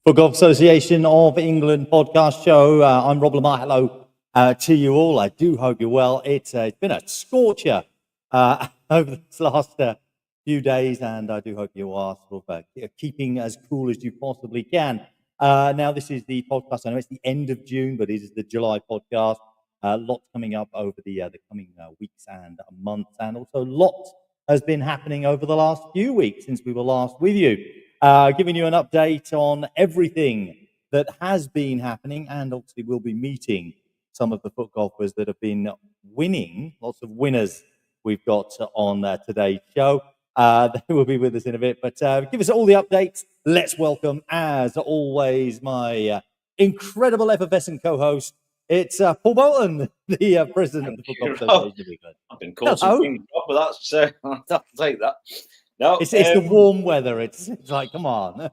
FootGolf Association of England podcast show. I'm Rob Lamarr. Hello to you all. I do hope you're well. It's been a scorcher over this last few days, and I do hope you are sort of keeping as cool as you possibly can. Now, this is the podcast. I know it's the end of June, but it is the July podcast. Lots coming up over the coming weeks and months, and also lots has been happening over the last few weeks since we were last with you. Giving you an update on everything that has been happening, and obviously we'll be meeting some of the foot golfers that have been winning. Lots of winners we've got on today's show. They will be with us in a bit, but give us all the updates. Let's welcome, as always, my incredible effervescent co-host. It's Paul Boulton, the president of the Foot Golf Association of England. I've been called something, but that's I'll take that. No, it's the warm weather. It's like, come on.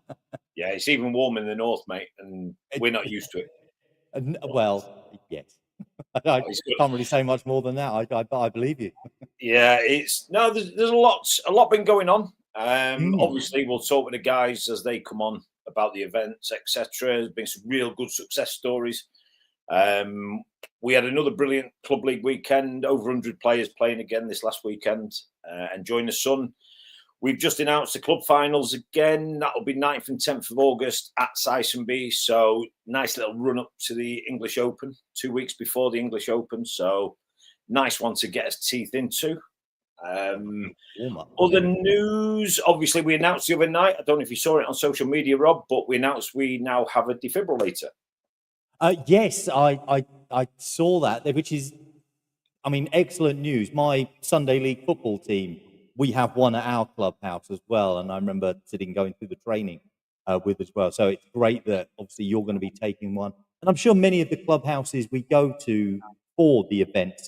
Yeah, it's even warm in the north, mate, and we're not used to it. Well, yes. I can't really say much more than that. I believe you. Yeah, there's a lot been going on. Obviously, we'll talk with the guys as they come on about the events, etc. There's been some real good success stories. We had another brilliant club league weekend, over 100 players playing again this last weekend, enjoying the sun. We've just announced the club finals again. That'll be 9th and 10th of August at Sysonby. So nice little run up to the English Open, 2 weeks before the English Open. So nice one to get his teeth into. Other news, obviously we announced the other night, I don't know if you saw it on social media, Rob, but we announced we now have a defibrillator. Yes, I saw that, which is, excellent news. My Sunday League football team, we have one at our clubhouse as well, and I remember going through the training with as well. So it's great that obviously you're going to be taking one, and I'm sure many of the clubhouses we go to for the event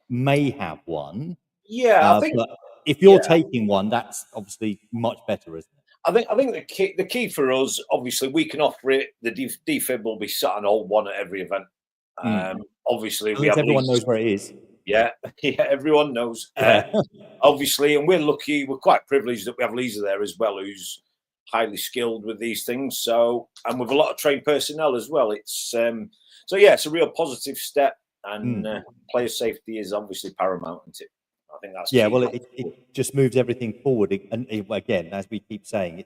may have one. Yeah, I think. But if you're taking one, that's obviously much better, isn't it? I think the key for us, obviously, we can offer it. The defib will be sat on all one at every event. Obviously, everyone knows where it is. Yeah, everyone knows. Obviously, and we're lucky. We're quite privileged that we have Lisa there as well, who's highly skilled with these things. So, and with a lot of trained personnel as well. It's it's a real positive step, and player safety is obviously paramount, isn't it? I think that's well, it just moves everything forward, and again, as we keep saying,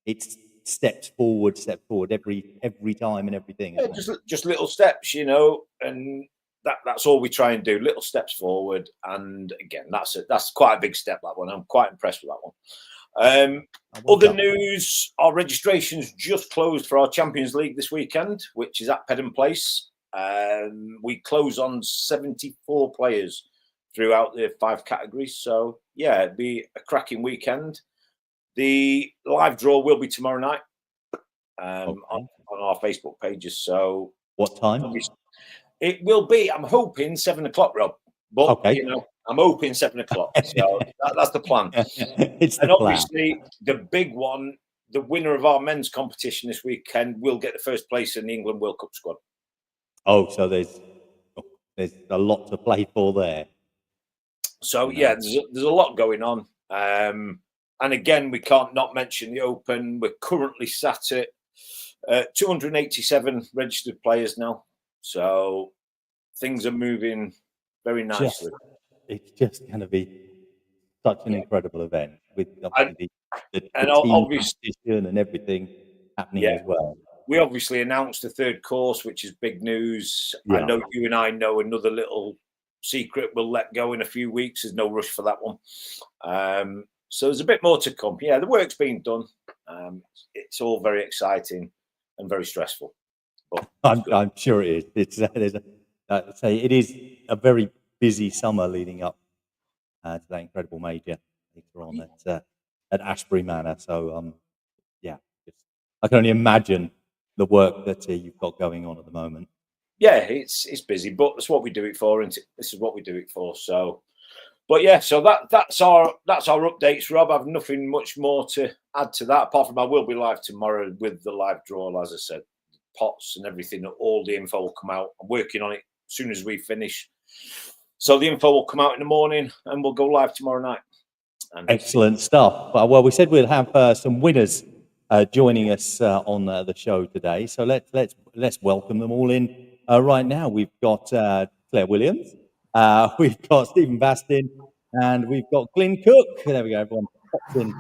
it's steps forward every time and everything. Yeah, just little steps, and that's all we try and do. Little steps forward, and again, that's quite a big step. That one, I'm quite impressed with that one. Other news: our registrations just closed for our Champions League this weekend, which is at Pedham Place. We close on 74 players throughout the 5 categories. So, yeah, it'd be a cracking weekend. The live draw will be tomorrow night on our Facebook pages. So, what time? It will be, I'm hoping, 7 o'clock, Rob. But, I'm hoping 7 o'clock. So, that's the plan. Obviously, the big one, the winner of our men's competition this weekend will get the first place in the England World Cup squad. Oh, so there's a lot to play for there. So, there's a lot going on. And again, we can't not mention the Open. We're currently sat at 287 registered players now. So things are moving very nicely. It's just going to be such an incredible event with the team competition and everything happening as well. We obviously announced the third course, which is big news. Yeah. I know you and I know another little secret we'll let go in a few weeks. There's no rush for that one. So there's a bit more to come. Yeah, the work's being done. It's all very exciting and very stressful. But I'm sure it is. It is a very busy summer leading up to that incredible major later on at Ashbury Manor. So I can only imagine the work that you've got going on at the moment. Yeah, it's busy, but that's what we do it for, and this is what we do it for. So, but yeah, so that's our updates, Rob. I've nothing much more to add to that, apart from I will be live tomorrow with the live draw, as I said, pots and everything. All the info will come out. I'm working on it as soon as we finish. So the info will come out in the morning, and we'll go live tomorrow night. Excellent stuff. Well, we said we'll have some winners joining us on the show today. So let's welcome them all in right now. We've got Claire Williams, we've got Stephen Bastin, and we've got Glyn Cook. There we go. Everyone pops in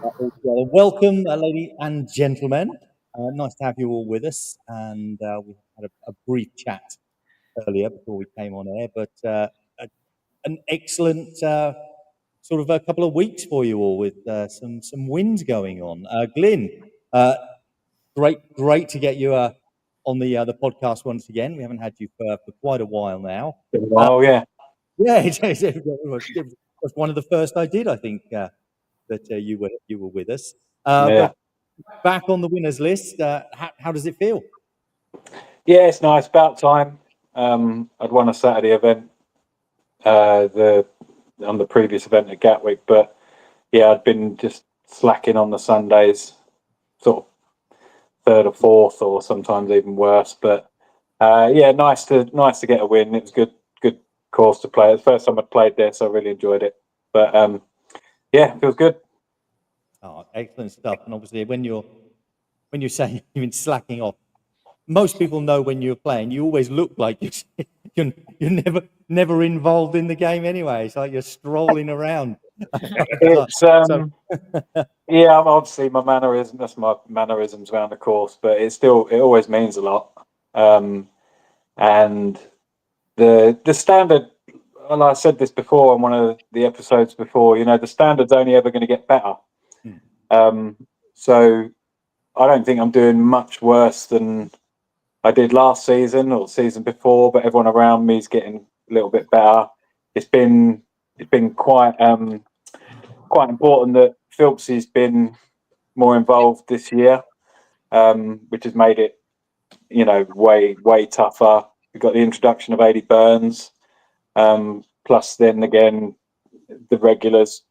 all together. Welcome, ladies and gentlemen. Nice to have you all with us. And we had a brief chat earlier before we came on air, but an excellent sort of a couple of weeks for you all with some wins going on. Glyn, great to get you on the podcast once again. We haven't had you for quite a while now. Yeah. Yeah, it was one of the first I did, I think, that you were with us. But back on the winners list, how does it feel? Yeah, it's nice. About time. I'd won a Saturday event, on the previous event at Gatwick, but yeah, I'd been just slacking on the Sundays, sort of third or fourth, or sometimes even worse. But yeah, nice to get a win. It was good course to play. It's the first time I'd played there, so I really enjoyed it. But yeah, it feels good. Oh, excellent stuff. And obviously, when you're saying you've been slacking off, most people know when you're playing, you always look like you're never involved in the game anyway. It's like you're strolling around. It's yeah, obviously my mannerism. That's my mannerisms around the course, but it always means a lot. And the standard, and I said this before on one of the episodes before, the standard's only ever going to get better. So I don't think I'm doing much worse than I did last season or the season before, but everyone around me is getting a little bit better. It's been quite important that Philpsy's been more involved this year, which has made it, way tougher. We've got the introduction of Adi Burns, plus then again the regulars,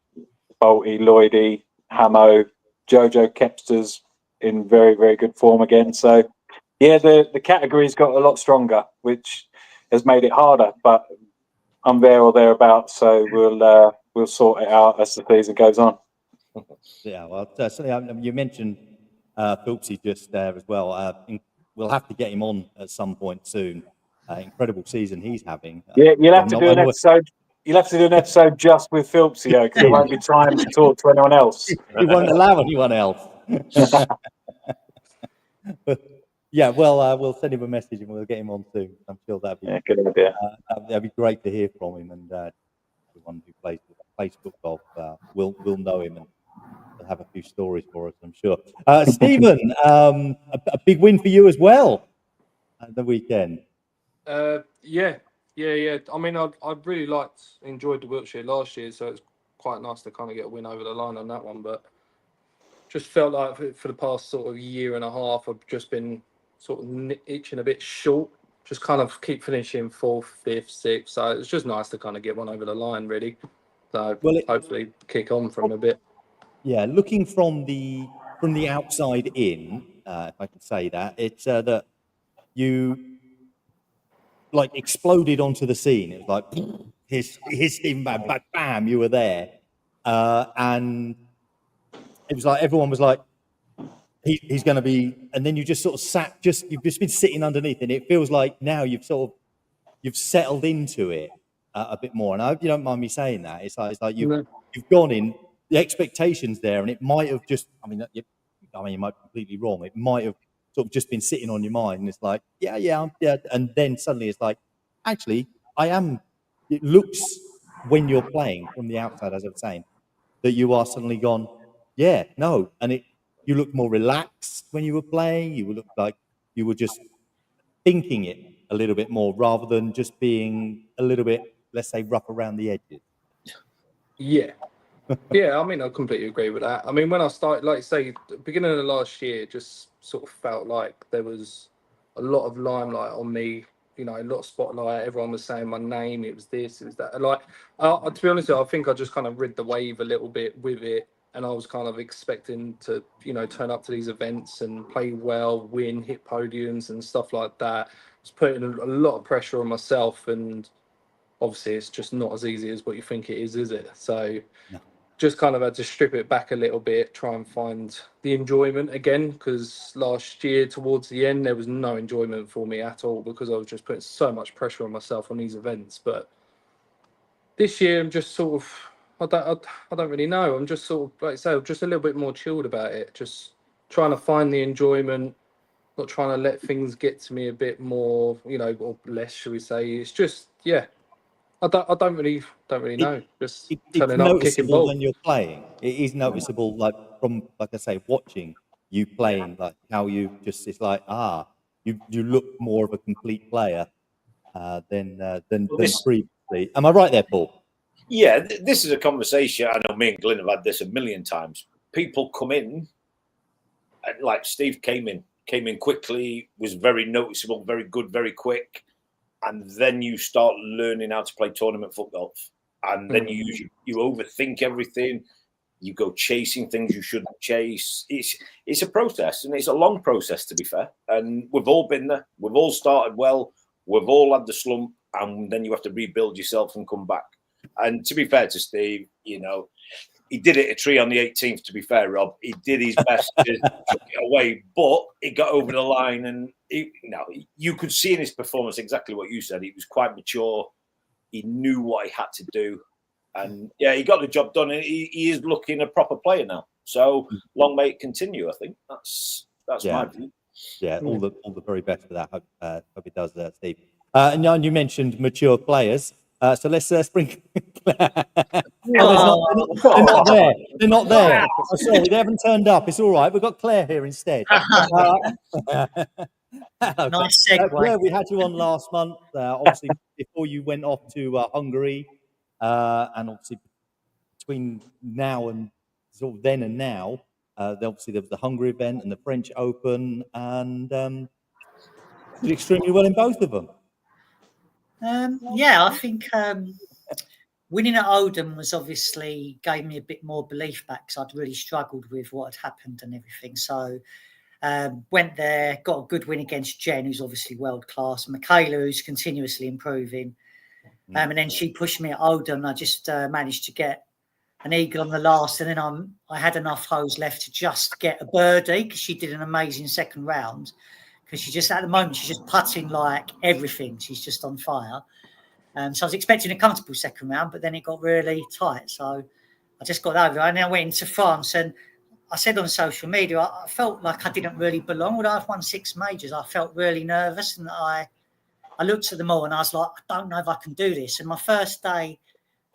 Bolty, Lloydie, Hamo, Jojo Kepster's in very, very good form again. So yeah, the category's got a lot stronger, which has made it harder, but I'm there or thereabouts, so we'll sort it out as the season goes on. Yeah, well, certainly, you mentioned Philpsy just there as well. We'll have to get him on at some point soon. Incredible season he's having. Yeah, you'll have to do an episode. You'll have to do an episode just with Philpsy, because there won't be time to talk to anyone else. He won't allow anyone else. But, yeah, well, we'll send him a message and we'll get him on soon. I'm sure that'd be good idea. That'd be great to hear from him, and everyone who plays FootGolf will know him and will have a few stories for us, I'm sure. Stephen, a big win for you as well at the weekend. Yeah. I mean, I really enjoyed the Wiltshire last year, so it's quite nice to kind of get a win over the line on that one. But just felt like for the past sort of year and a half, I've just been sort of itching a bit short. Just kind of keep finishing fourth, fifth, sixth. So it's just nice to kind of get one over the line, really. So hopefully kick on from a bit. Yeah, looking from the outside in, if I can say that, it's that you exploded onto the scene. It was like here's Stephen, bam, you were there, and it was like everyone was like he's going to be, and then you just sort of you've just been sitting underneath, and it feels like now you've settled into it a bit more. And I hope you don't mind me saying that. It's like you've gone in, the expectations there, and it might have just, you might be completely wrong. It might have sort of just been sitting on your mind, and it's like, yeah, and then suddenly it's like, actually, I am. It looks, when you're playing from the outside, as I was saying, that you are suddenly gone, yeah, no, and you look more relaxed when you were playing. You look like you were just thinking it a little bit more rather than just being a little bit, let's say, rough around the edges. Yeah. I mean, I completely agree with that. I mean, when I started, like say, beginning of the last year, it just sort of felt like there was a lot of limelight on me, a lot of spotlight. Everyone was saying my name. It was this, it was that. Like, to be honest, I think I just kind of rid the wave a little bit with it. And I was kind of expecting to, turn up to these events and play well, win, hit podiums and stuff like that. I was putting a lot of pressure on myself, and obviously it's just not as easy as what you think it is it? So, No. just kind of had to strip it back a little bit, try and find the enjoyment again, because last year towards the end there was no enjoyment for me at all because I was just putting so much pressure on myself on these events. But this year I'm just sort of, I don't really know. I'm just sort of, like I say, just a little bit more chilled about it, just trying to find the enjoyment, not trying to let things get to me a bit more, or less, should we say. It's just, yeah, I don't really know. Just It's turning up, kicking noticeable ball. when you're playing. It is noticeable, like I say, watching you playing, like how you just, it's like, you look more of a complete player than previously. Am I right there, Paul? Yeah, this is a conversation. I know me and Glyn have had this a million times. People come in, and like Steve came in quickly, was very noticeable, very good, very quick. And then you start learning how to play tournament foot golf. And then you overthink everything. You go chasing things you shouldn't chase. It's a process, and it's a long process, to be fair. And we've all been there. We've all started well. We've all had the slump, and then you have to rebuild yourself and come back. And to be fair to Steve, he did it a tree on the 18th, to be fair, Rob. He did his best to chuck it away, but it got over the line. And you could see in his performance exactly what you said. He was quite mature. He knew what he had to do. And, yeah, he got the job done. And he is looking a proper player now. So long may it continue, I think. That's my view. Yeah, all the very best for that. Hope it does, Steve. And you mentioned mature players. So let's bring. They're not there. They're not there. Oh, sorry, they haven't turned up. It's all right. We've got Claire here instead. Nice segue. Claire, we had you on last month, obviously before you went off to Hungary, and obviously between now and sort of then and now, obviously there was the Hungary event and the French Open, and did extremely well in both of them. Yeah, I think winning at Oldham was obviously gave me a bit more belief back because I'd really struggled with what had happened and everything. So went there, got a good win against Jen, who's obviously world class, Michaela, who's continuously improving. And then she pushed me at Oldham. I just managed to get an eagle on the last, and then I had enough holes left to just get a birdie because she did an amazing second round. Because she just, at the moment, she's just putting like everything. She's just on fire. So I was expecting a comfortable second round, but then it got really tight. So I just got over it. And then I went into France, and I said on social media, I felt like I didn't really belong. Although I've won 6 majors, I felt really nervous. And I looked at them all and I was like, I don't know if I can do this. And my first day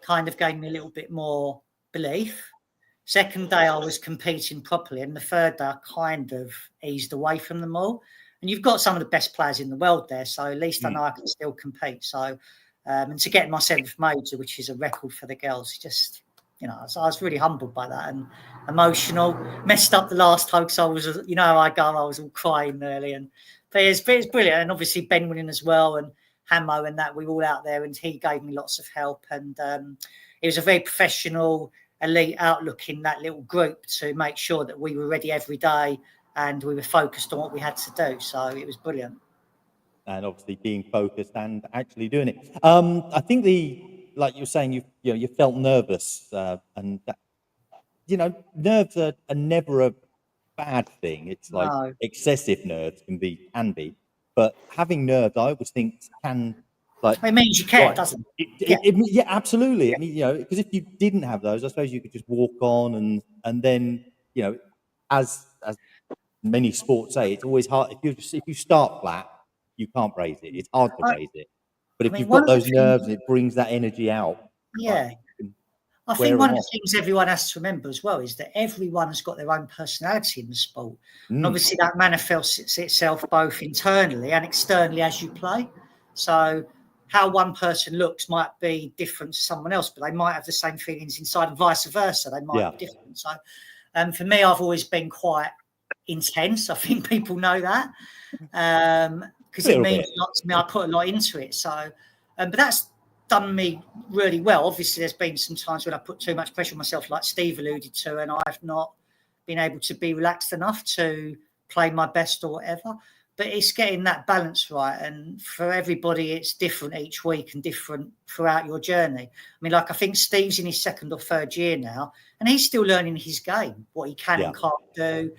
kind of gave me a little bit more belief. Second day, I was competing properly. And the third day, I kind of eased away from them all. And you've got some of the best players in the world there, so at least I know I can still compete. So, and to get my 7th major, which is a record for the girls, just, I was really humbled by that and emotional. Messed up the last hole, so I was, how I go, I was all crying nearly. But it's brilliant. And obviously Ben winning as well, and Hamo and that, we were all out there, and he gave me lots of help. And it was a very professional, elite outlook in that little group to make sure that we were ready every day. And we were focused on what we had to do. So it was brilliant. And obviously being focused and actually doing it. I think like you were saying, you felt nervous, and that, nerves are never a bad thing. It's like excessive nerves can be, but having nerves, I always think it means you care, doesn't it? Yeah, absolutely. I mean, because if you didn't have those, I suppose you could just walk on and then, as many sports say, it's always hard. If you start flat, you can't raise it. It's hard to raise it. But if you've got those nerves, it brings that energy out. Yeah. I think one of the things everyone has to remember as well is that everyone has got their own personality in the sport. And obviously that manifests itself both internally and externally as you play. So how one person looks might be different to someone else, but they might have the same feelings inside and vice versa. They might be different. So for me, I've always been quite intense. I think people know that because it means a lot to me. I put a lot into it. So, but that's done me really well. Obviously, there's been some times when I put too much pressure on myself, like Steve alluded to, and I've not been able to be relaxed enough to play my best or whatever. but it's getting that balance right. And for everybody, it's different each week and different throughout your journey. I mean, like, I think Steve's in his 2nd or 3rd year now, and he's still learning his game, what he can and can't do,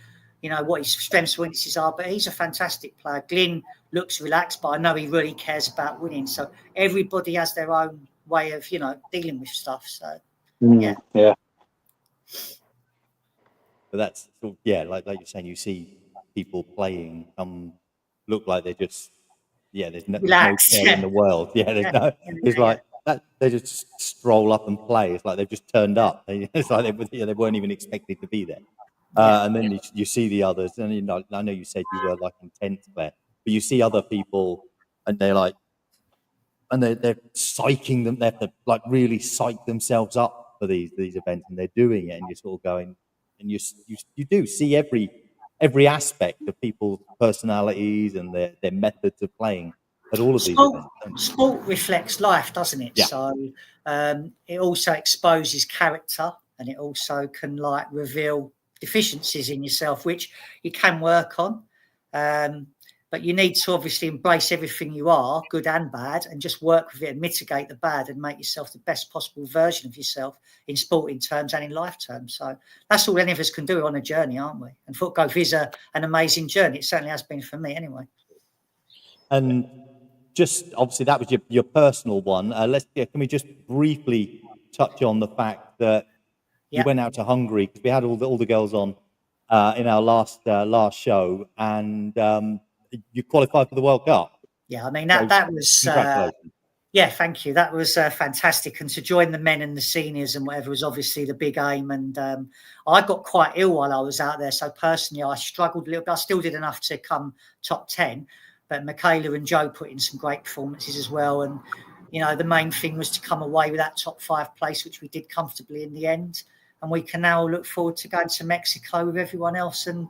you know, what his strengths and weaknesses are. But he's a fantastic player. Glyn looks relaxed, but I know he really cares about winning. So everybody has their own way of, you know, dealing with stuff. So, yeah. But that's like you're saying, you see people playing look like they're just there's no care in the world. It's like that they just stroll up and play. It's like they've just turned up. It's like they weren't even expected to be there. And then you see the others, and you know, I know you said you were like intense, Claire, but you see other people, and they're like, and they're psyching them. They have to like really psych themselves up for these events, and they're doing it, and you're sort of going, and you do see every aspect of people's personalities and their methods of playing at all of these events. Sport reflects life, doesn't it? Yeah. So it also exposes character, and it also can like reveal deficiencies in yourself, which you can work on. But you need to obviously embrace everything you are, good and bad, and just work with it and mitigate the bad and make yourself the best possible version of yourself in sporting terms and in life terms. So that's all any of us can do on a journey, aren't we? And FootGolf is an amazing journey. It certainly has been for me anyway. And just obviously that was your personal one. Can we just briefly touch on the fact that you went out to Hungary, because we had all the girls on in our last show, and you qualified for the World Cup. Yeah, I mean that was congratulations. Thank you. That was fantastic. And to join the men and the seniors and whatever was obviously the big aim. And I got quite ill while I was out there, so personally I struggled a little bit. I still did enough to come top 10, but Michaela and Joe put in some great performances as well. And you know, the main thing was to come away with that top 5 place, which we did comfortably in the end. And we can now look forward to going to Mexico with everyone else, and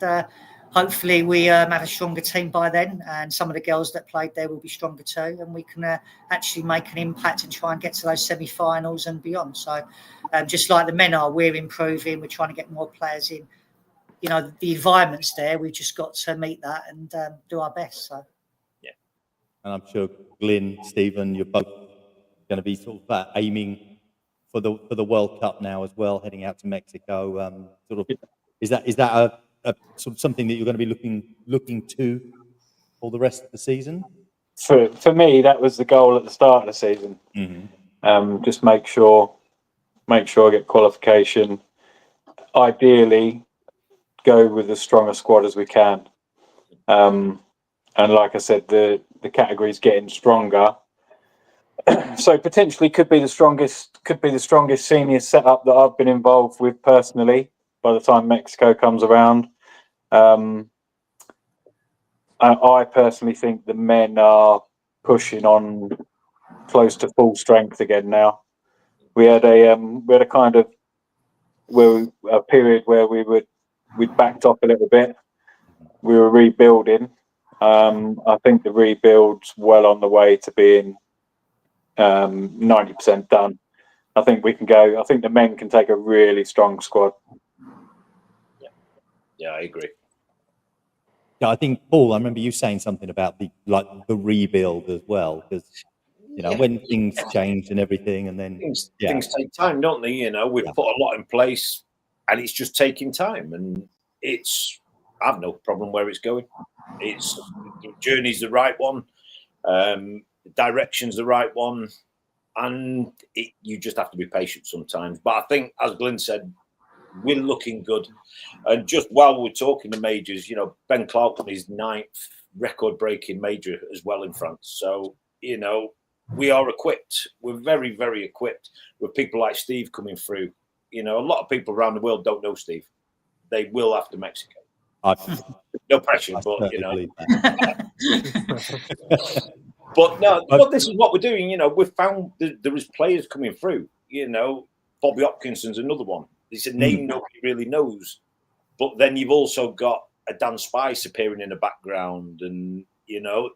hopefully we have a stronger team by then, and some of the girls that played there will be stronger too, and we can actually make an impact and try and get to those semi-finals and beyond. So just like the men are, we're improving, we're trying to get more players in. You know, the environment's there, we've just got to meet that and do our best. So and I'm sure Glyn, Stephen, you're both going to be sort of aiming for the World Cup now as well, heading out to Mexico. Is that a sort of something that you're going to be looking to for the rest of the season? For me, that was the goal at the start of the season. Mm-hmm. Just make sure I get qualification. Ideally, go with as strong a squad as we can. And like I said, the category's getting stronger. So potentially could be the strongest senior setup that I've been involved with personally by the time Mexico comes around. I personally think the men are pushing on close to full strength again now. We had a kind of a period where we'd backed off a little bit. We were rebuilding. I think the rebuild's well on the way to being 90% done. I think we can go. I think the men can take a really strong squad. Yeah, I agree. Yeah, I think Paul, I remember you saying something about the rebuild as well, because you know when things change and everything, and then things take time, don't they? You know, we've put a lot in place, and it's just taking time, and I've no problem where it's going. The journey's the right one. The direction's the right one, and you just have to be patient sometimes. But I think, as Glyn said, we're looking good. And just while we're talking the majors, you know, Ben Clark won his 9th record-breaking major as well in France. So, you know, we are equipped. We're very, very equipped with people like Steve coming through. You know, a lot of people around the world don't know Steve. They will after Mexico. No pressure, but you know. But no, but this is what we're doing. You know, we've found there is players coming through. You know, Bobby Hopkinson's another one. It's a name nobody really knows. But then you've also got a Dan Spice appearing in the background, and you know,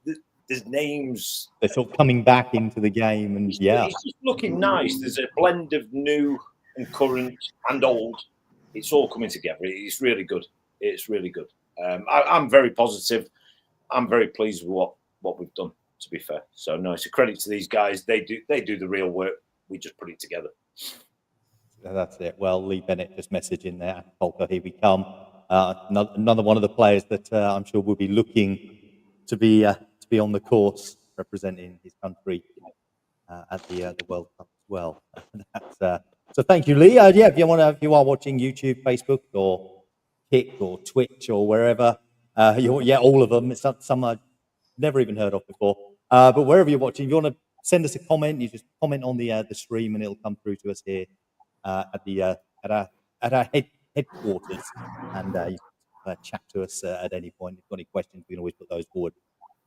there's names. They're sort of coming back into the game, and it's just looking nice. There's a blend of new and current and old. It's all coming together. It's really good. It's really good. I'm very positive. I'm very pleased with what we've done, to be fair. So no, it's a credit to these guys. They do the real work. We just put it together. That's it. Well, Lee Bennett just messaged in there. Polka, here we come. Another one of the players that I'm sure will be looking to be on the course representing his country at the World Cup as well. So thank you, Lee. Yeah, if you are watching YouTube, Facebook, or Kick, or Twitch, or wherever, all of them. It's some I've never even heard of before. But wherever you're watching, if you want to send us a comment, you just comment on the stream, and it'll come through to us here at our headquarters, and you can chat to us at any point. If you've got any questions, we can always put those forward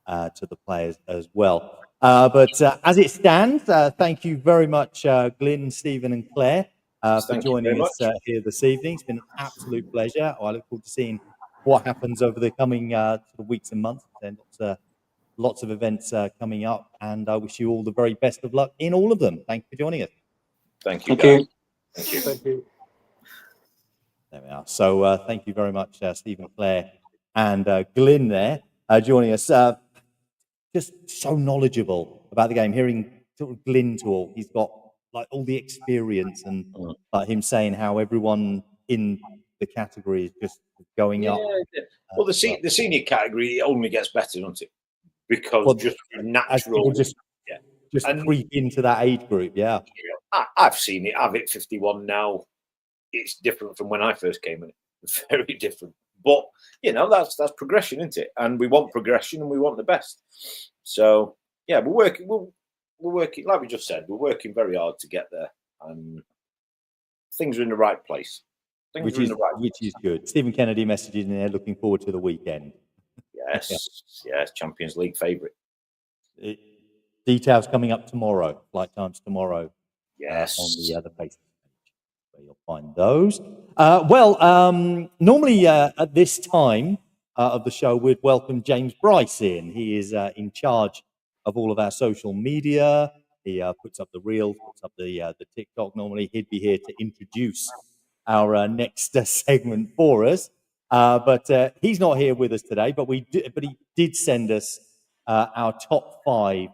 to the players as well. But as it stands, thank you very much, Glyn, Stephen, and Claire, for joining us here this evening. It's been an absolute pleasure. I look forward to seeing what happens over the coming sort of weeks and months. And lots of events coming up, and I wish you all the very best of luck in all of them. Thank you for joining us. Thank you. Thank you. Thank you. Thank you. There we are. So thank you very much, Stephen, Claire, and Glyn there joining us. Just so knowledgeable about the game. Hearing sort of Glyn talk, he's got like all the experience, and him saying how everyone in the category is just going up. Well, the senior category only gets better, doesn't it? Because just natural, just creep into that age group. Yeah, I've seen it. I've hit 51 now. It's different from when I first came in. Very different. But that's progression, isn't it? And we want progression, and we want the best. So yeah, we're working. We're working, like we just said. We're working very hard to get there, and things are in the right place. Which is good. Stephen Kennedy messaging in there, looking forward to the weekend. Yes, Champions League favourite. Details coming up tomorrow. Flight times tomorrow. Yes, on the Facebook page where you'll find those. Normally at this time of the show, we'd welcome James Bryce in. He is in charge of all of our social media. He puts up the reels, puts up the TikTok. Normally, he'd be here to introduce our next segment for us. But he's not here with us today. But he did send us our top 5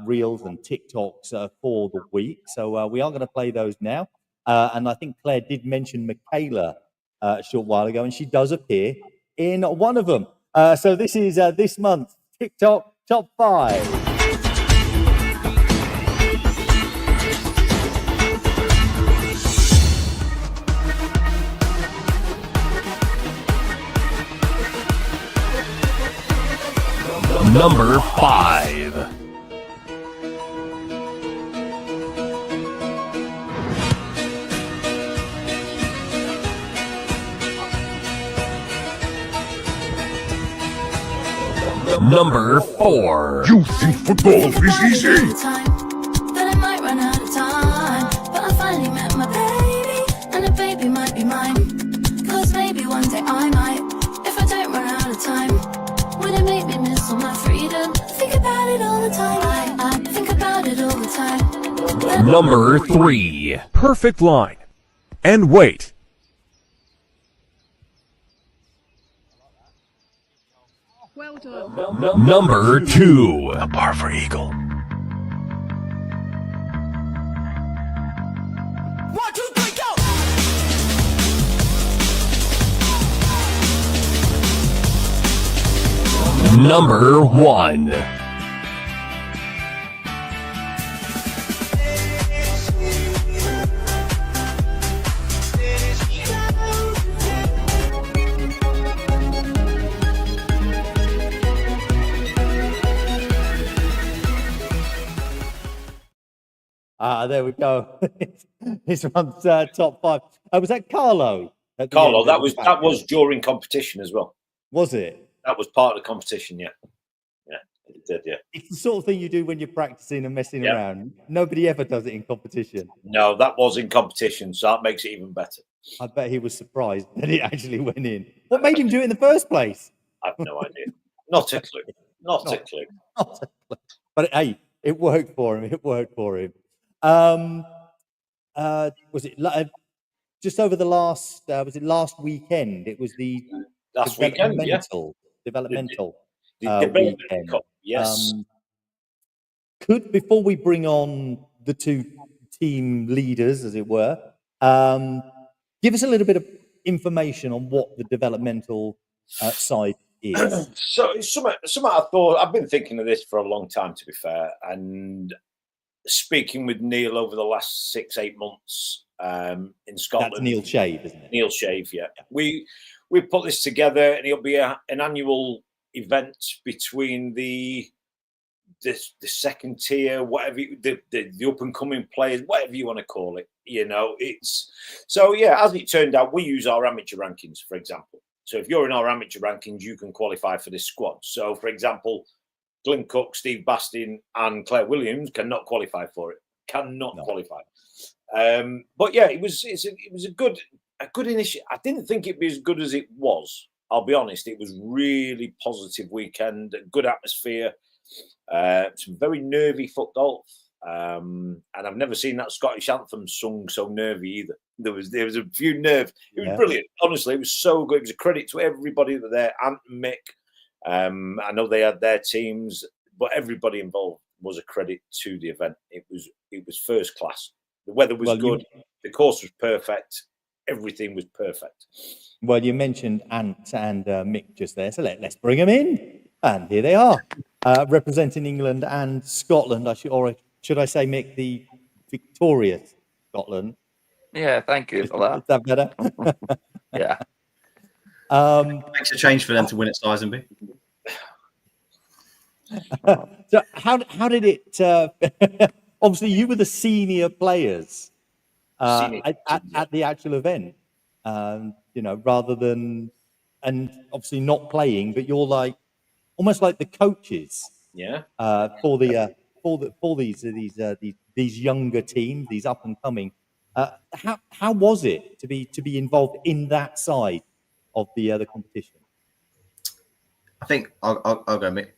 reels and TikToks for the week. So we are going to play those now. And I think Claire did mention Michaela a short while ago, and she does appear in one of them. So this is this month's TikTok top 5. Number 5. Number 4. You think FootGolf is easy? Then I might run out of time. But I finally met my baby, and the baby might be mine. Cause maybe one day I might, if I don't run out of time. Would it make me miss all my freedom? Think about it all the time. I think about it all the time. Number 3. Perfect line. And wait. Well done. Number 2. A par for eagle. 1, 2, 3, go! Number 1. There we go. This one's top 5. Was that Carlo? Carlo, that was during competition as well. Was it? That was part of the competition, yeah. Yeah, it did, yeah. It's the sort of thing you do when you're practicing and messing around. Nobody ever does it in competition. No, that was in competition, so that makes it even better. I bet he was surprised that it actually went in. What made him do it in the first place? I've no idea. Not a clue. Not a clue. But hey, it worked for him. It worked for him. Was it just over the last? Was it last weekend? It was the last weekend. Yeah. Developmental. The Development weekend. Cup, yes. Before we bring on the two team leaders, as it were, give us a little bit of information on what the developmental side is. So it's something I thought, I've been thinking of this for a long time, to be fair, and speaking with Neil over the last 6-8 months in Scotland. That's Neil Shave, isn't it? Neil Shave, yeah. We put this together, and it'll be an annual event between the second tier, whatever the up and coming players, whatever you want to call it. You know, it's so yeah. As it turned out, we use our amateur rankings, for example. So if you're in our amateur rankings, you can qualify for this squad. So, for example, Glyn Cook, Steve Bastin, and Claire Williams cannot qualify for it. Cannot qualify. But yeah, it was a good initiative. I didn't think it'd be as good as it was. I'll be honest. It was really positive weekend, a good atmosphere, some very nervy foot golf, and I've never seen that Scottish anthem sung so nervy either. There was a few nerves. It was brilliant. Honestly, it was so good. It was a credit to everybody that were there. Ant and Mick. I know they had their teams, but everybody involved was a credit to the event. It was first class. The weather was good. The course was perfect. Everything was perfect. Well, you mentioned Ant and Mick just there, so let's bring them in. And here they are, representing England and Scotland. Should I say, Mick, the victorious Scotland? Yeah, thank you for that. Is that better? Yeah. Makes a change for them to win at Sizenby. So how did it? Obviously, you were the senior players at the actual event. Rather than, and obviously not playing, but you're like almost like the coaches. Yeah. For these younger teams, these up and coming. How was it to be involved in that side of the competition? I think I'll go, Mick.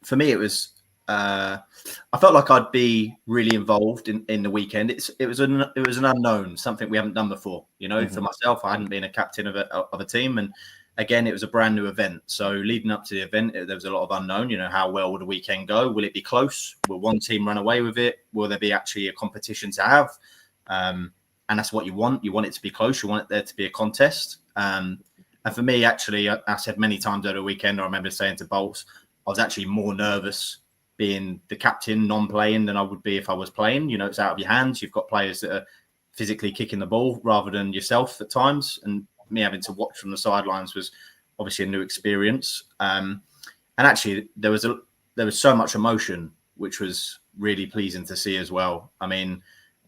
For me, it was. I felt like I'd be really involved in the weekend. It was an unknown, something we haven't done before. You know, For myself, I hadn't been a captain of a team, and again, it was a brand new event. So leading up to the event, there was a lot of unknown. You know, how well will the weekend go? Will it be close? Will one team run away with it? Will there be actually a competition to have? And that's what you want. You want it to be close. You want there to be a contest. And for me, actually, I said many times over the weekend, I remember saying to Bolts, I was actually more nervous being the captain, non-playing, than I would be if I was playing. You know, it's out of your hands. You've got players that are physically kicking the ball rather than yourself at times. And me having to watch from the sidelines was obviously a new experience. And actually, there was so much emotion, which was really pleasing to see as well. I mean,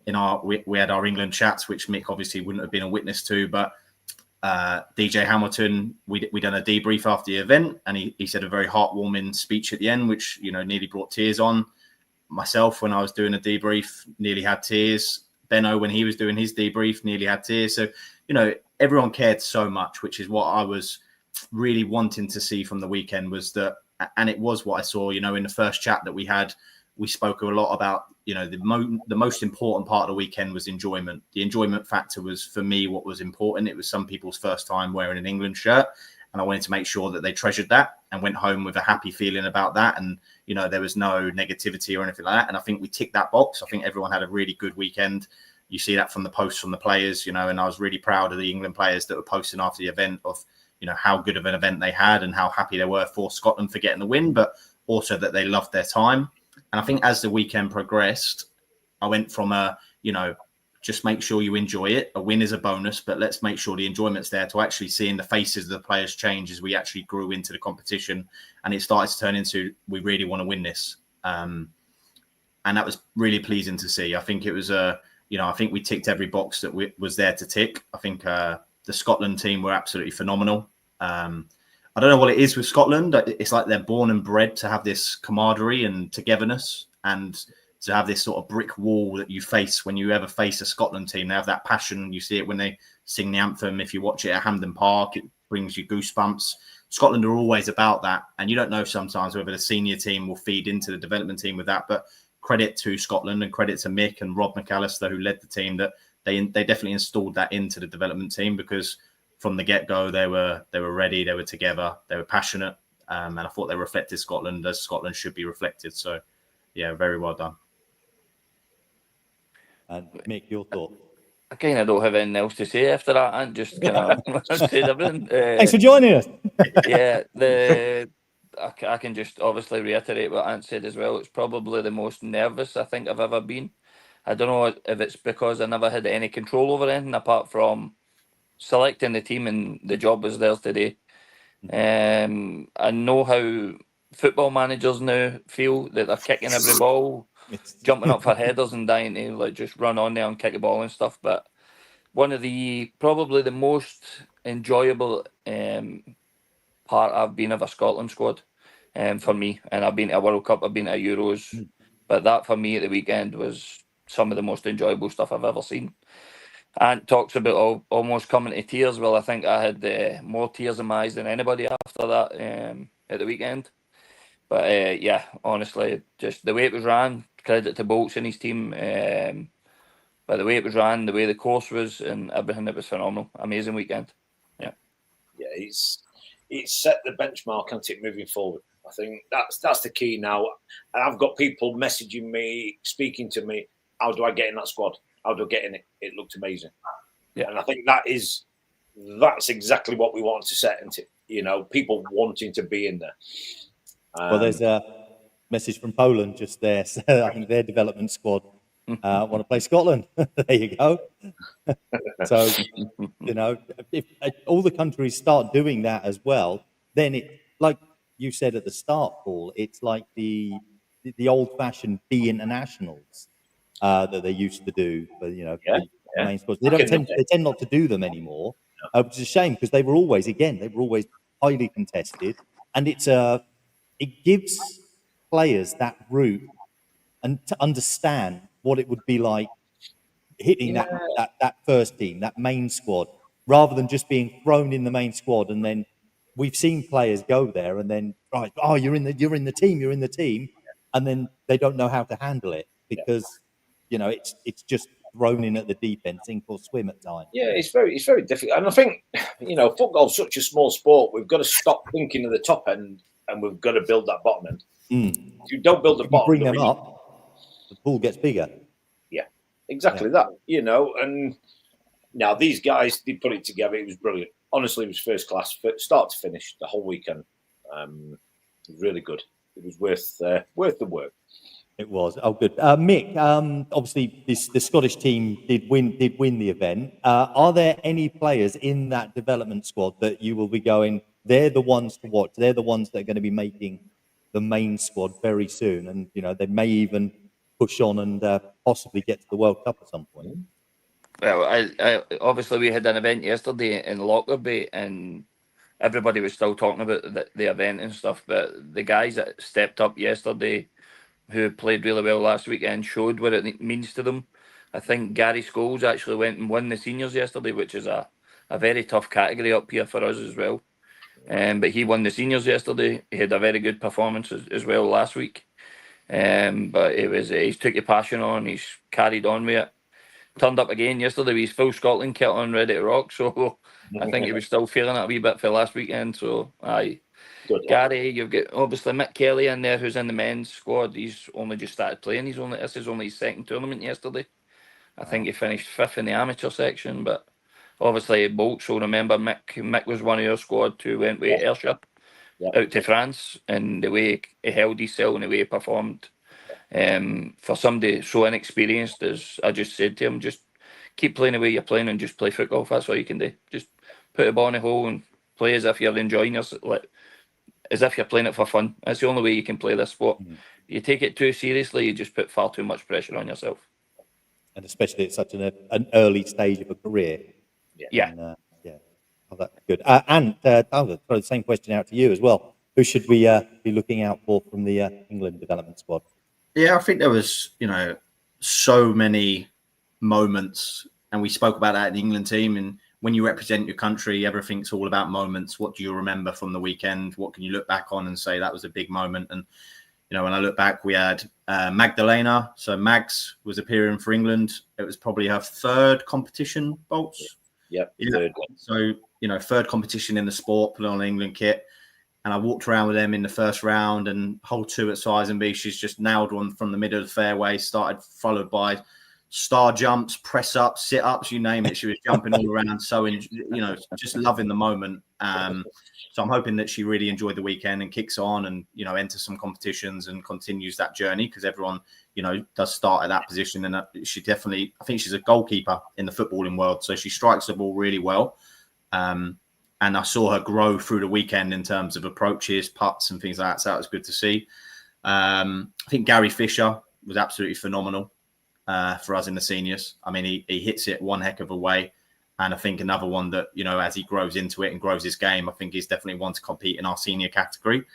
we had our England chats, which Mick obviously wouldn't have been a witness to, but DJ Hamilton, we done a debrief after the event, and he said a very heartwarming speech at the end, which, you know, nearly brought tears on. Myself, when I was doing a debrief, nearly had tears. Benno, when he was doing his debrief, nearly had tears. So, you know, everyone cared so much, which is what I was really wanting to see from the weekend, was that, and it was what I saw, you know, in the first chat that we had. We spoke a lot about, you know, the most important part of the weekend was enjoyment. The enjoyment factor was, for me, what was important. It was some people's first time wearing an England shirt, and I wanted to make sure that they treasured that and went home with a happy feeling about that. And, you know, there was no negativity or anything like that. And I think we ticked that box. I think everyone had a really good weekend. You see that from the posts from the players, you know, and I was really proud of the England players that were posting after the event of, you know, how good of an event they had and how happy they were for Scotland for getting the win, but also that they loved their time. And I think as the weekend progressed, I went from just make sure you enjoy it. A win is a bonus, but let's make sure the enjoyment's there, to actually seeing the faces of the players change as we actually grew into the competition. And it started to turn into, we really want to win this. And that was really pleasing to see. I think it was I think we ticked every box that was there to tick. I think the Scotland team were absolutely phenomenal. I don't know what it is with Scotland. It's like they're born and bred to have this camaraderie and togetherness, and to have this sort of brick wall that you face when you ever face a Scotland team. They have that passion. You see it when they sing the anthem. If you watch it at Hampden Park, it brings you goosebumps. Scotland are always about that. And you don't know sometimes whether the senior team will feed into the development team with that. But credit to Scotland and credit to Mick and Rob McAllister, who led the team, that they definitely installed that into the development team, because from the get-go, they were ready, they were together, they were passionate. And I thought they reflected Scotland as Scotland should be reflected. So, yeah, very well done. And Mick, your thoughts? I kind of don't have anything else to say after that. And just kind of said everything. Thanks for joining us. Yeah, I can just obviously reiterate what Ant said as well. It's probably the most nervous I think I've ever been. I don't know if it's because I never had any control over anything apart from selecting the team, and the job was theirs today. I know how football managers now feel, that they're kicking every ball, jumping up for headers and dying to like just run on there and kick the ball and stuff. But one of the probably the most enjoyable part I've been of a Scotland squad for me, and I've been to a World Cup, I've been to Euros, but that for me at the weekend was some of the most enjoyable stuff I've ever seen. Ant talks about almost coming to tears. Well, I think I had more tears in my eyes than anybody after that at the weekend. But yeah, honestly, just the way it was ran, credit to Boulton and his team. But the way it was ran, the way the course was, and everything, it was phenomenal. Amazing weekend. Yeah. Yeah, it's set the benchmark, hasn't it, moving forward? I think that's the key now. And I've got people messaging me, speaking to me. How do I get in that squad? How do I get in it? It looked amazing. Yeah. And I think that's exactly what we want to set into, people wanting to be in there. Well, there's a message from Poland just there. So I think their development squad want to play Scotland. There you go. So, if all the countries start doing that as well, then it, like you said at the start, Paul, it's like the old-fashioned B internationals that they used to do for the main squads. They tend not to do them anymore, which is a shame because they were always highly contested, and it gives players that route and to understand what it would be like hitting that first team, that main squad, rather than just being thrown in the main squad. And then we've seen players go there and then you're in the team, and then they don't know how to handle it because it's just thrown in at the deep end, sink or swim at times. Yeah, it's very difficult. And I think football's such a small sport. We've got to stop thinking of the top end, and we've got to build that bottom end. If you don't build the bottom, bring them up, the pool gets bigger. Yeah, exactly that. And now these guys, they put it together. It was brilliant. Honestly, it was first class, start to finish, the whole weekend. It was really good. It was worth the work. It was. Oh, good. Mick, obviously the Scottish team did win the event. Are there any players in that development squad that you will be going, they're the ones to watch, they're the ones that are going to be making the main squad very soon, and they may even push on and possibly get to the World Cup at some point? Well, I obviously we had an event yesterday in Lockerbie, and everybody was still talking about the event and stuff, but the guys that stepped up yesterday, who played really well last weekend, showed what it means to them. I think Gary Scholes actually went and won the seniors yesterday, which is a very tough category up here for us as well. But he won the seniors yesterday. He had a very good performance as well last week. But he's took a passion on, he's carried on with it. Turned up again yesterday with his full Scotland kit on, ready to rock. So I think he was still feeling it a wee bit for last weekend. So aye. Good. Gary, you've got obviously Mick Kelly in there, who's in the men's squad. He's only just started playing. This is only his second tournament yesterday. I think he finished 5th in the amateur section, but obviously Bolts will remember Mick was one of your squad who went with Ayrshire out to France, and the way he held himself and the way he performed. For somebody so inexperienced, as I just said to him, just keep playing the way you're playing and just play football. That's all you can do. Just put the ball in the hole and play as if you're enjoying yourself, as if you're playing it for fun. That's the only way you can play this sport. You take it too seriously, you just put far too much pressure on yourself. And especially at such an early stage of a career. Yeah. And, oh, that's good. And I'll throw the same question out to you as well. Who should we be looking out for from the England development squad? Yeah, I think there was, so many moments, and we spoke about that in the England team. And when you represent your country, everything's all about moments. What do you remember from the weekend? What can you look back on and say that was a big moment? And, when I look back, we had Magdalena. So Mags was appearing for England. It was probably her third competition, Bolts. Yep. Yeah. Third one. So, third competition in the sport, put on an England kit. And I walked around with them in the first round, and hole 2 at Sizenby, she's just nailed one from the middle of the fairway, followed by star jumps, press ups, sit ups, you name it. She was jumping all around. So, just loving the moment. So I'm hoping that she really enjoyed the weekend and kicks on and, enters some competitions and continues that journey, because everyone, does start at that position. And she definitely, I think she's a goalkeeper in the footballing world. So she strikes the ball really well. And I saw her grow through the weekend in terms of approaches, putts and things like that. So that was good to see. I think Gary Fisher was absolutely phenomenal for us in the seniors. I mean, he hits it one heck of a way. And I think another one that, as he grows into it and grows his game, I think he's definitely one to compete in our senior category.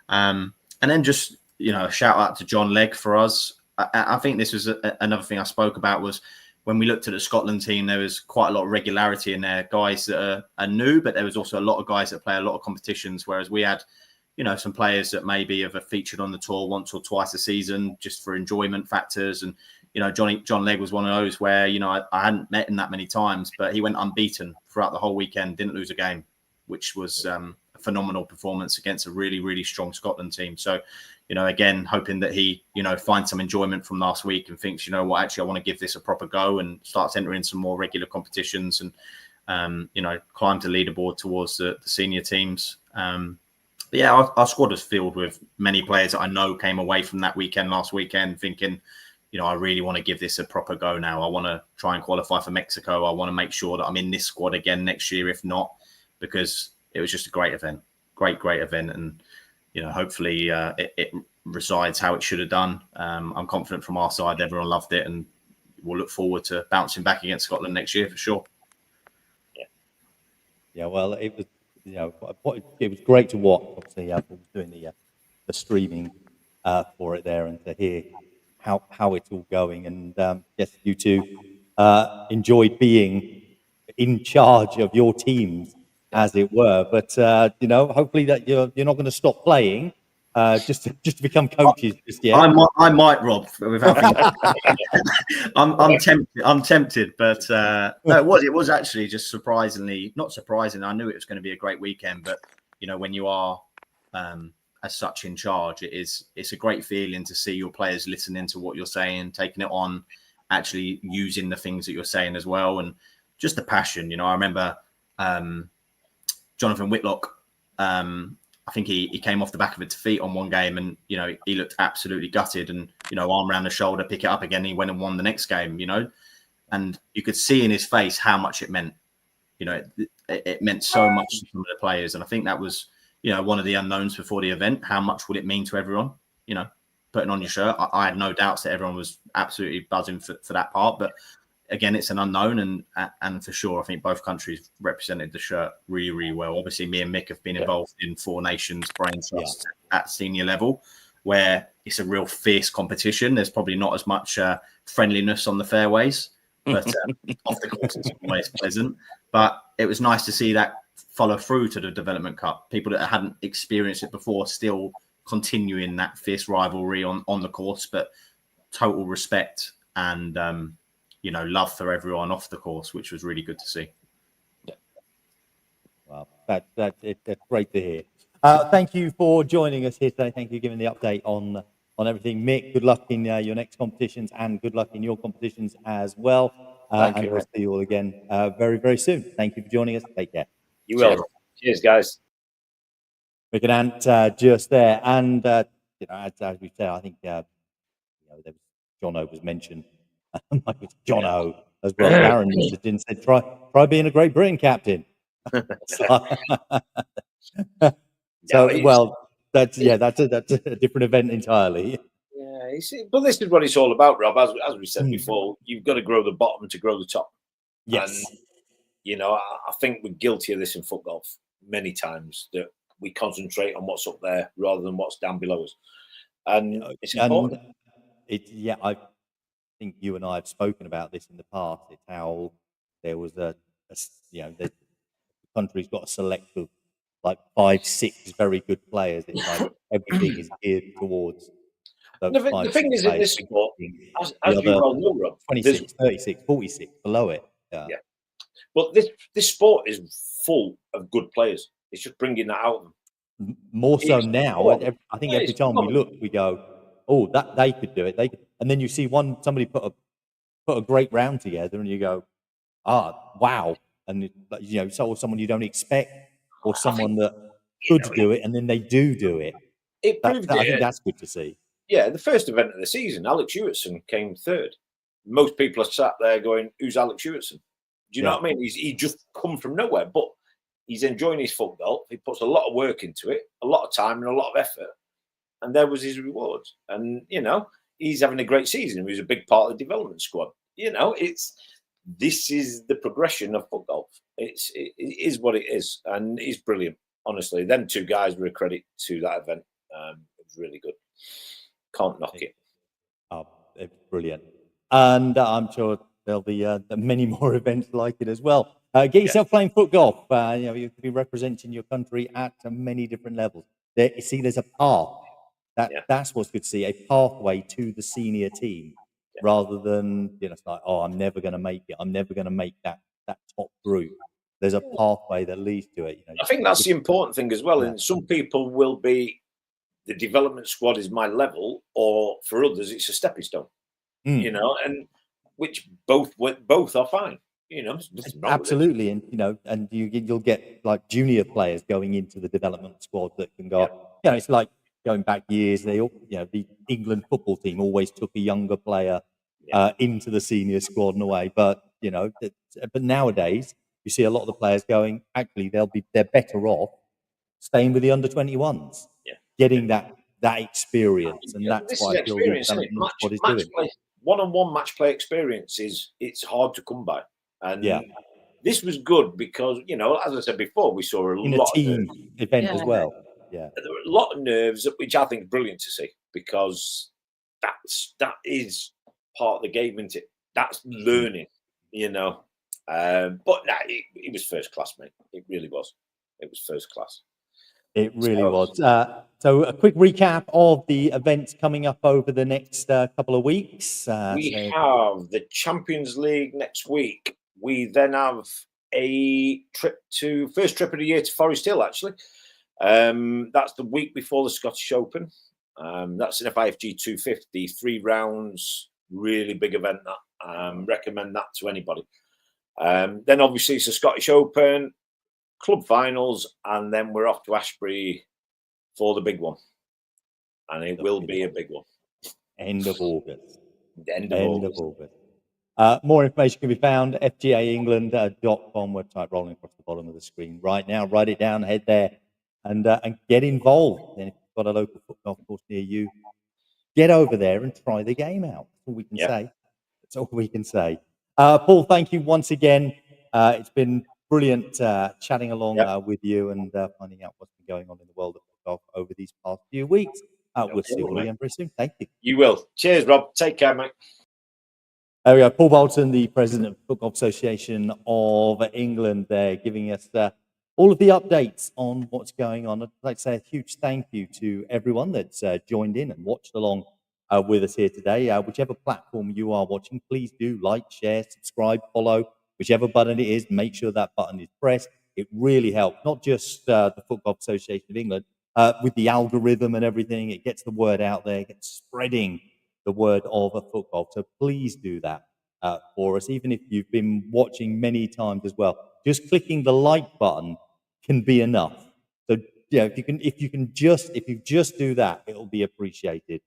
And then just, a shout out to John Legg for us. I think this was another thing I spoke about, was when we looked at the Scotland team, there was quite a lot of regularity in there. Guys that are new, but there was also a lot of guys that play a lot of competitions, whereas we had, some players that maybe have featured on the tour once or twice a season just for enjoyment factors. And, John Legg was one of those where, I hadn't met him that many times, but he went unbeaten throughout the whole weekend, didn't lose a game, which was a phenomenal performance against a really, really strong Scotland team. So, again, hoping that he, finds some enjoyment from last week and thinks, actually, I want to give this a proper go, and starts entering some more regular competitions and, climb the leaderboard towards the senior teams. Our squad is filled with many players that I know came away from that weekend last weekend thinking, I really want to give this a proper go now. I want to try and qualify for Mexico. I want to make sure that I'm in this squad again next year, if not, because it was just a great event, great event. And, hopefully it resides how it should have done. I'm confident from our side, everyone loved it, and we'll look forward to bouncing back against Scotland next year for sure. Yeah. Well, it was, it was great to watch. Obviously, I was doing the streaming for it there, and to hear how it's all going. And yes, you two enjoyed being in charge of your teams, as it were. But hopefully that you're not going to stop playing just to become coaches just yet. I might, Rob. Without I'm tempted, but no, it was actually just not surprising. I knew it was going to be a great weekend, but when you are as such in charge, it's a great feeling to see your players listening to what you're saying, taking it on, actually using the things that you're saying as well, and just the passion. I remember Jonathan Whitlock. I think he came off the back of a defeat on one game, and he looked absolutely gutted, and arm around the shoulder, pick it up again. He went and won the next game. And you could see in his face how much it meant. It meant so much to some of the players, and I think that was one of the unknowns before the event. How much would it mean to everyone? Putting on your shirt. I had no doubts that everyone was absolutely buzzing for that part, but again, it's an unknown, and for sure, I think both countries represented the shirt really, really well. Obviously, me and Mick have been involved in Four Nations Brain Trust at senior level, where it's a real fierce competition. There's probably not as much friendliness on the fairways, but off the course, it's always pleasant. But it was nice to see that follow through to the Development Cup. People that hadn't experienced it before still continuing that fierce rivalry on the course, but total respect and love for everyone off the course, which was really good to see. Yeah. Well, that's great to hear. Thank you for joining us here today. Thank you for giving the update on everything. Mick, good luck in your next competitions, and good luck in your competitions as well. Thank you. We'll see you all again very, very soon. Thank you for joining us. Take care. You will. Cheers, guys. Mick and Ant just there. And, as we said, I think there was Jono was mentioned. Jono as well. Darren messaged in and said, try being a Great Britain captain. Well, that's a different event entirely. Yeah, but this is what it's all about, Rob. As we said before, you've got to grow the bottom to grow the top. Yes. And, I think we're guilty of this in FootGolf many times, that we concentrate on what's up there rather than what's down below us. And it's important. I think you and I have spoken about this in the past. It's how there was the country's got a select of like 5-6 very good players. It's like everything is geared towards the thing is, in this sport, as we well know, Rob, 26, 36, 46 below it. Yeah. But this sport is full of good players. It's just bringing that out of them. more so It's now. fun. I think Yeah, every it's time we fun. look, we go, "Oh, that they could do it." And then you see somebody put a great round together, and you go, "Ah, wow!" And so someone you don't expect, or someone that could do it, and then they do it. It proved I think it. that's good to see. Yeah, the first event of the season, Alex Hewitson came third. Most people are sat there going, "Who's Alex Hewitson?" Do you know what I mean? He just come from nowhere, but he's enjoying his foot golf. He puts a lot of work into it, a lot of time and a lot of effort, and there was his reward. And he's having a great season. He was a big part of the development squad. This is the progression of foot golf. It is what it is, and he's brilliant. Honestly, them two guys were a credit to that event. It was really good. Can't knock it. Oh, it's brilliant. And I'm sure there'll be many more events like it as well. Get yourself playing foot golf. You could be representing your country at many different levels. There's a path. That's what's good to see, a pathway to the senior team, rather than it's like, oh, I'm never going to make it. I'm never going to make that top group. There's a pathway that leads to it. I think that's the important thing as well. And some people will be, the development squad is my level, or for others it's a stepping stone. And which both are fine. Absolutely, and you'll get like junior players going into the development squad that can go. It's like going back years. They all, the England football team always took a younger player into the senior squad in a way. But but nowadays you see a lot of the players going. Actually, they're better off staying with the under-21s, getting that experience, and that's why I feel the development squad is doing. One-on-one match play experience it's hard to come by, and this was good because as I said before, we saw in a team event as well. Yeah, there were a lot of nerves, which I think is brilliant to see, because that is part of the game, isn't it? That's learning, But it was first class, mate. It really was. It was first class. It really was. So a quick recap of the events coming up over the next couple of weeks. We have the Champions League next week. We then have a first trip of the year to Forest Hill, actually. That's the week before the Scottish Open. That's an FIFG 250, 3 rounds, really big event. Recommend that to anybody. Then obviously it's the Scottish Open, club finals, and then we're off to Ashbury for the big one. And it will be a big one. End of August. End of August. More information can be found at fgaengland.com website, rolling across the bottom of the screen right now. Write it down, head there, and get involved. And if you've got a local foot golf course near you, get over there and try the game out. That's all we can say. That's all we can say. Paul, thank you once again. It's been brilliant chatting along with you and finding out what's been going on in the world of foot golf over these past few weeks. We'll see you all again very soon. Thank you. You will. Cheers, Rob. Take care, mate. There we go. Paul Boulton, the president of the Foot Golf Association of England, there giving us all of the updates on what's going on. I'd like to say a huge thank you to everyone that's joined in and watched along with us here today. Whichever platform you are watching, please do like, share, subscribe, follow, whichever button it is. Make sure that button is pressed. It really helps, not just the Foot Golf Association of England, with the algorithm and everything. It gets the word out there, it gets spreading the word of a foot golf. So please do that for us, even if you've been watching many times as well. Just clicking the like button can be enough. So if you just do that, it'll be appreciated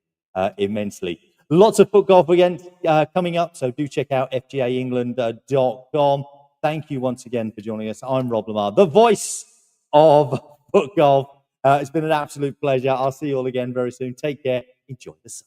immensely. Lots of foot golf events coming up, so do check out fgaengland.com. Thank you once again for joining us. I'm Rob Lamarr, the voice of foot golf. It's been an absolute pleasure. I'll see you all again very soon. Take care. Enjoy the sun.